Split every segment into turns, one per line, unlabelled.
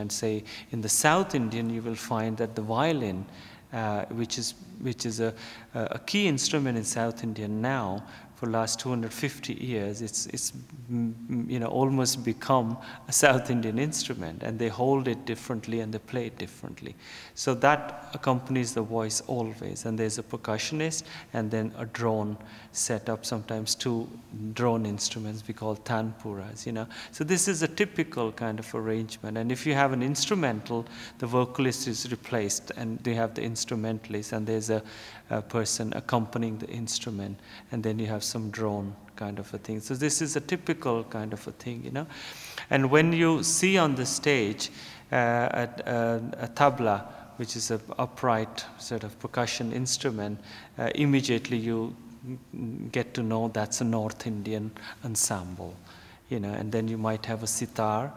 And say in the South Indian, you will find that the violin, which is a key instrument in South India now for the last 250 years, it's almost become a South Indian instrument, and they hold it differently and they play it differently. So that accompanies the voice always, and there's a percussionist and then a drone set up, sometimes two drone instruments we call tanpuras, So this is a typical kind of arrangement, and if you have an instrumental, the vocalist is replaced and they have the instrumentalist, and there's a person accompanying the instrument, and then you have some drone kind of a thing. So this is a typical kind of a thing, And when you see on the stage a tabla, which is an upright sort of percussion instrument, immediately you get to know that's a North Indian ensemble, and then you might have a sitar,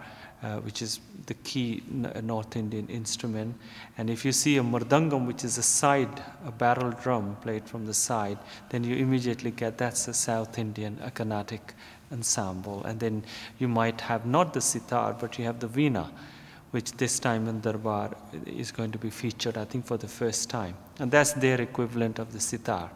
which is the key North Indian instrument. And if you see a mardangam, which is a barrel drum played from the side, then you immediately get that's a South Indian, a Carnatic ensemble. And then you might have not the sitar, but you have the veena, which this time in Darbar is going to be featured, I think, for the first time. And that's their equivalent of the sitar.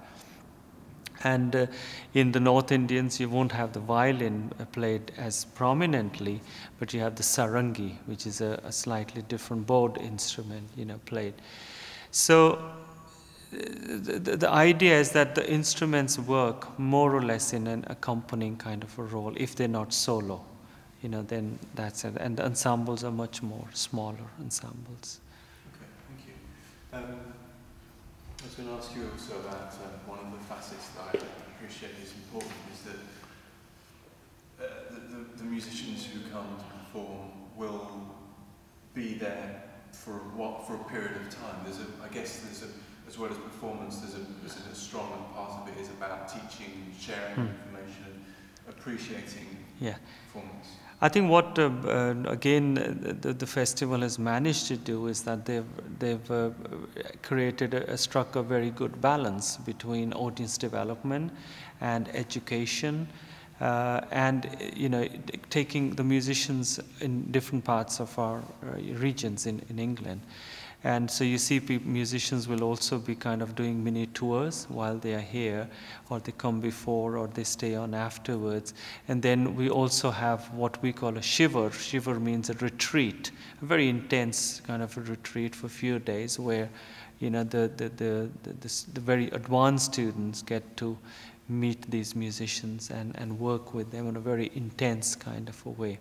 And in the North Indians, you won't have the violin played as prominently, but you have the sarangi, which is a slightly different bowed instrument, played. So the idea is that the instruments work more or less in an accompanying kind of a role. If they're not solo, then that's it. And the ensembles are much more smaller ensembles.
Okay, thank you. I was going to ask you also about one of the facets that I appreciate is important, is that the musicians who come to perform will be there for a period of time. As well as performance, there's a strong part of it is about teaching, sharing information, and appreciating performance.
I think what again the festival has managed to do is that they've struck a very good balance between audience development and education, and taking the musicians in different parts of our regions in England. And so you see musicians will also be kind of doing mini tours while they are here, or they come before, or they stay on afterwards. And then we also have what we call a shiver. Shiver means a retreat, a very intense kind of a retreat for a few days, where the very advanced students get to meet these musicians and work with them in a very intense kind of a way.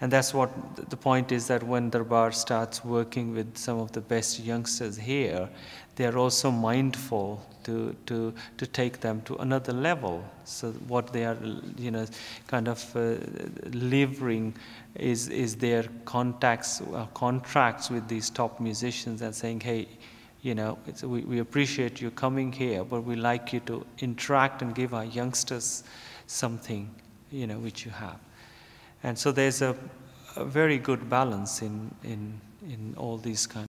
And that's what the point is, that when Darbar starts working with some of the best youngsters here, they are also mindful to take them to another level. So what they are, kind of delivering is their contracts with these top musicians and saying, hey, we appreciate you coming here, but we like you to interact and give our youngsters something, which you have. And so there's a very good balance in all these kinds